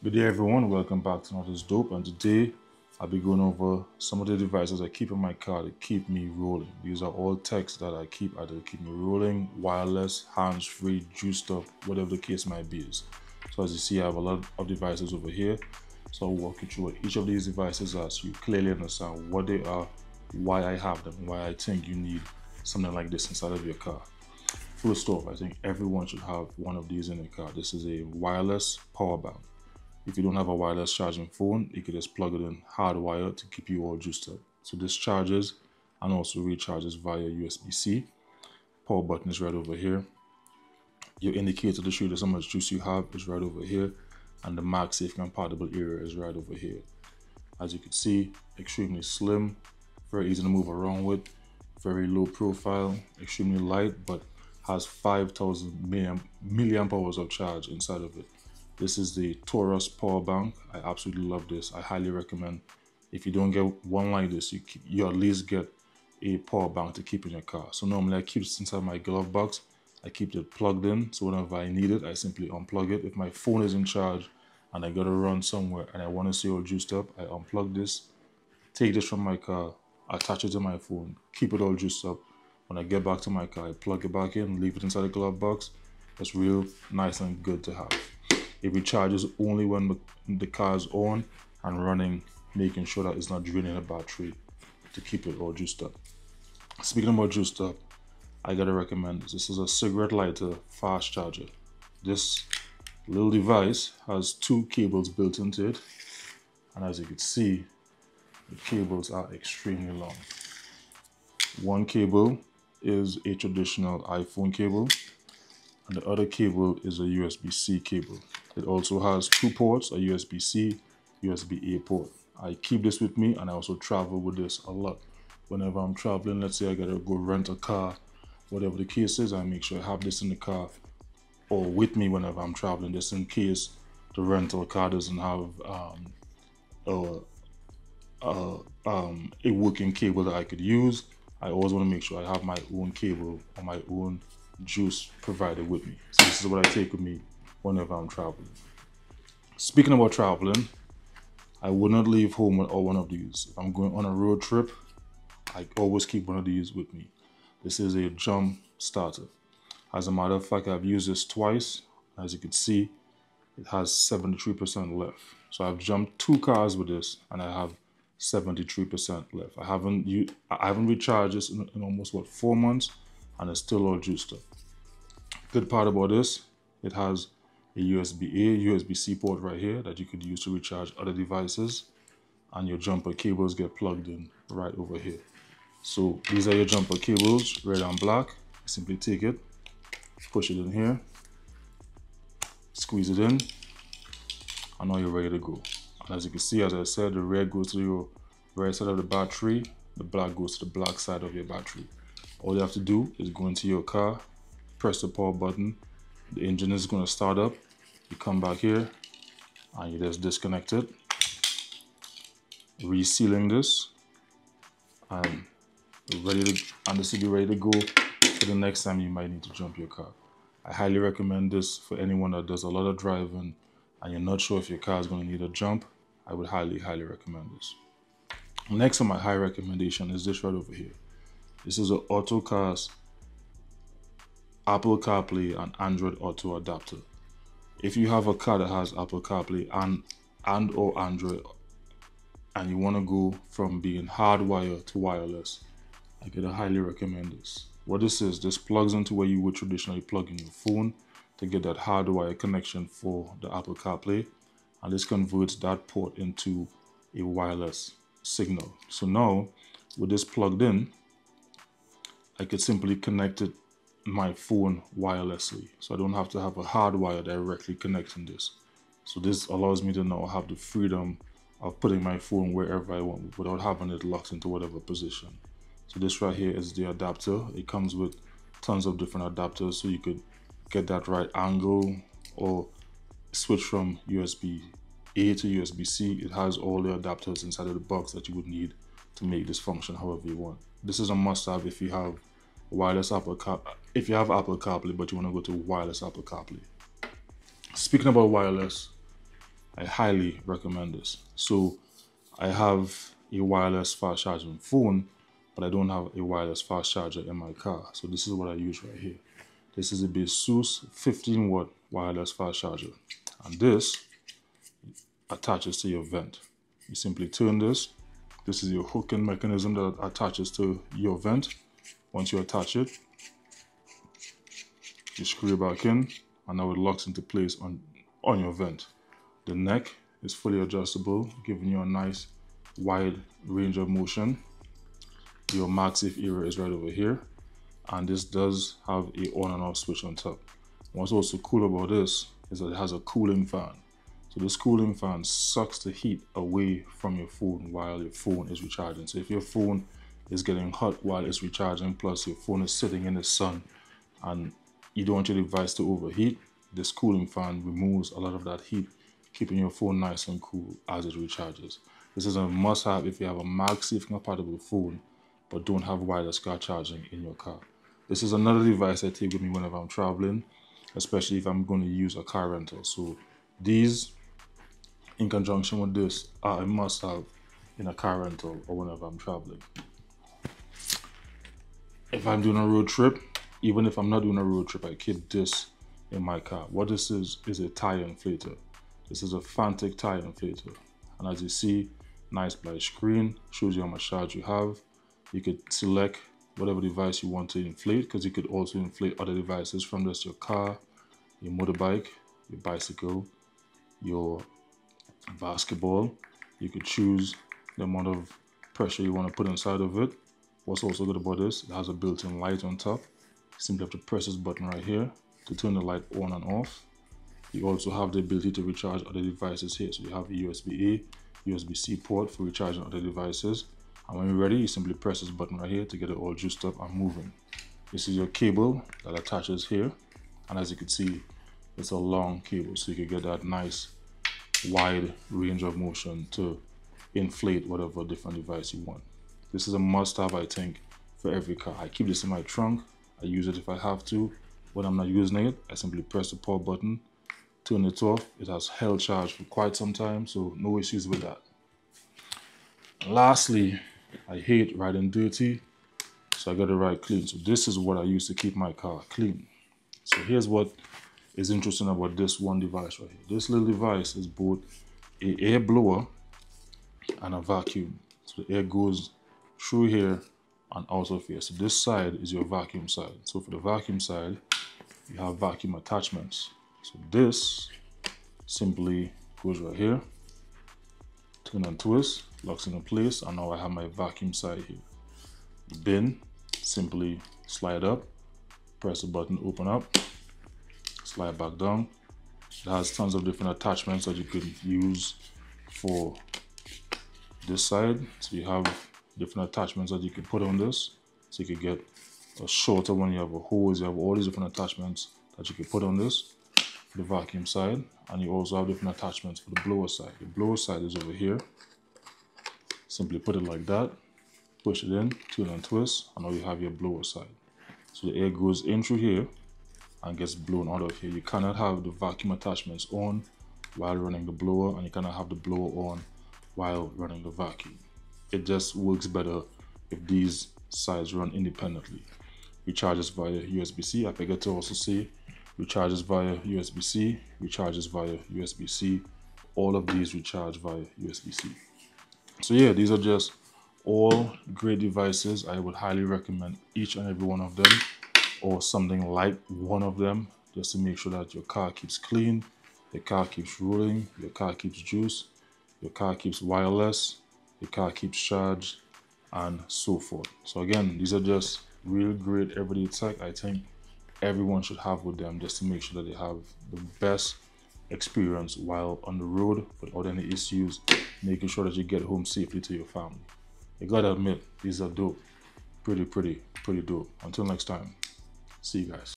Good day everyone, welcome back to another Dope, and today I'll be going over some of the devices I keep in my car to keep me rolling. These are all techs that I keep either to keep me rolling, wireless, hands-free, juiced up, whatever the case might be. So as you see, I have a lot of devices over here. So I'll walk you through what each of these devices are so you clearly understand what they are, why I have them, why I think you need something like this inside of your car. First off, I think everyone should have one of these in their car. This is a wireless power bank. If you don't have a wireless charging phone, you can just plug it in hardwired to keep you all juiced up. So this charges and also recharges via USB-C. Power button is right over here. Your indicator to show you how much juice you have is right over here. And the MagSafe compatible area is right over here. As you can see, extremely slim, very easy to move around with, very low profile, extremely light, but has 5,000 milliamp hours of charge inside of it. This is the Taurus power bank. I absolutely love this. I highly recommend, if you don't get one like this, you at least get a power bank to keep in your car. So normally I keep this inside my glove box. I keep it plugged in, so whenever I need it, I simply unplug it. If my phone is in charge and I gotta run somewhere and I want to stay all juiced up, I unplug this, take this from my car, attach it to my phone, keep it all juiced up. When I get back to my car, I plug it back in, leave it inside the glove box. It's real nice and good to have. It recharges only when the car is on and running, making sure that it's not draining the battery to keep it all juiced up. Speaking about juiced up, I gotta recommend this. This is a cigarette lighter fast charger. This little device has two cables built into it, and as you can see, the cables are extremely long. One cable is a traditional iPhone cable, and the other cable is a USB-C cable. It also has two ports, a USB-C, USB-A port. I keep this with me, and I also travel with this a lot. Whenever I'm traveling, let's say I gotta go rent a car, whatever the case is, I make sure I have this in the car or with me whenever I'm traveling, just in case the rental car doesn't have a working cable that I could use. I always want to make sure I have my own cable or my own juice provided with me. So this is what I take with me whenever I'm traveling. Speaking about traveling, I would not leave home without one of these. If I'm going on a road trip, I always keep one of these with me. This is a jump starter. As a matter of fact, I've used this twice. As you can see, it has 73% left. So I've jumped 2 cars with this and I have 73% left. I haven't recharged this in almost 4 months, and it's still all juiced up. Good part about this, it has a USB-A, USB-C port right here that you could use to recharge other devices, and your jumper cables get plugged in right over here. So these are your jumper cables, red and black. You simply take it, push it in here, squeeze it in, and now you're ready to go. And as you can see, as I said, the red goes to your right side of the battery, the black goes to the black side of your battery. All you have to do is go into your car, press the power button, the engine is going to start up, you come back here and you just disconnect it, resealing this, and this will be ready to go for the next time you might need to jump your car. I highly recommend this for anyone that does a lot of driving and you're not sure if your car is going to need a jump. I would highly recommend this. Next on my high recommendation is this right over here. This is an Autocast Apple CarPlay and Android Auto adapter. If you have a car that has Apple CarPlay and or Android, and you want to go from being hardwired to wireless, I could highly recommend this. What this is, this plugs into where you would traditionally plug in your phone to get that hardwire connection for the Apple CarPlay, and this converts that port into a wireless signal. So now, with this plugged in, I could simply connect my phone wirelessly. So I don't have to have a hardwire directly connecting this. So this allows me to now have the freedom of putting my phone wherever I want without having it locked into whatever position. So this right here is the adapter. It comes with tons of different adapters, so you could get that right angle or switch from USB-A to USB-C. It has all the adapters inside of the box that you would need to make this function however you want. This is a must-have if you have wireless Apple CarPlay, but you want to go to wireless Apple CarPlay. Speaking about wireless, I highly recommend this. So I have a wireless fast charging phone, but I don't have a wireless fast charger in my car. So this is what I use right here. This is a Baseus 15-watt wireless fast charger. And this attaches to your vent. You simply turn this. This is your hooking mechanism that attaches to your vent. Once you attach it, you screw it back in, and now it locks into place on your vent. The neck is fully adjustable, giving you a nice wide range of motion. Your MagSafe area is right over here, and this does have a on and off switch on top. What's also cool about this is that it has a cooling fan. So this cooling fan sucks the heat away from your phone while your phone is recharging. So if your phone is getting hot while it's recharging, plus your phone is sitting in the sun and you don't want your device to overheat, this cooling fan removes a lot of that heat, keeping your phone nice and cool as it recharges. This is a must-have if you have a MagSafe compatible phone but don't have wireless car charging in your car. This is another device I take with me whenever I'm traveling, especially if I'm going to use a car rental. So these, in conjunction with this, are a must-have in a car rental or whenever I'm traveling. If I'm doing a road trip, even if I'm not doing a road trip, I keep this in my car. What this is a tire inflator. This is a Fantic tire inflator. And as you see, nice black screen, shows you how much charge you have. You could select whatever device you want to inflate, because you could also inflate other devices from this: your car, your motorbike, your bicycle, your basketball. You could choose the amount of pressure you want to put inside of it. What's also good about this, it has a built-in light on top. You simply have to press this button right here to turn the light on and off. You also have the ability to recharge other devices here. So you have a USB-A, USB-C port for recharging other devices. And when you're ready, you simply press this button right here to get it all juiced up and moving. This is your cable that attaches here. And as you can see, it's a long cable, so you can get that nice wide range of motion to inflate whatever different device you want. This is a must-have, I think, for every car. I keep this in my trunk. I use it if I have to. When I'm not using it, I simply press the power button, turn it off. It has held charge for quite some time, so no issues with that. And lastly, I hate riding dirty, so I got to ride clean. So this is what I use to keep my car clean. So here's what is interesting about this one device right here. This little device is both an air blower and a vacuum. So the air goes through here and out of here. So this side is your vacuum side. So for the vacuum side, you have vacuum attachments. So this simply goes right here, turn and twist, locks into place, and now I have my vacuum side here. The bin, simply slide up, press the button, open up, slide back down. It has tons of different attachments that you could use for this side. So you have different attachments that you can put on this. So you could get a shorter one, you have a hose, you have all these different attachments that you can put on this for the vacuum side. And you also have different attachments for the blower side. The blower side is over here. Simply put it like that, push it in, turn and twist, and now you have your blower side. So the air goes in through here and gets blown out of here. You cannot have the vacuum attachments on while running the blower, and you cannot have the blower on while running the vacuum. It just works better if these sides run independently. Recharges via USB-C. I forgot to also say recharges via USB-C, recharges via USB-C. All of these recharge via USB-C. So yeah, these are just all great devices. I would highly recommend each and every one of them, or something like one of them, just to make sure that your car keeps clean, your car keeps rolling, your car keeps juice, your car keeps wireless, your car keeps charged, and so forth. So again, these are just real great everyday tech I think everyone should have with them, just to make sure that they have the best experience while on the road without any issues, making sure that you get home safely to your family. You gotta admit, these are dope. Pretty dope. Until next time, see you guys.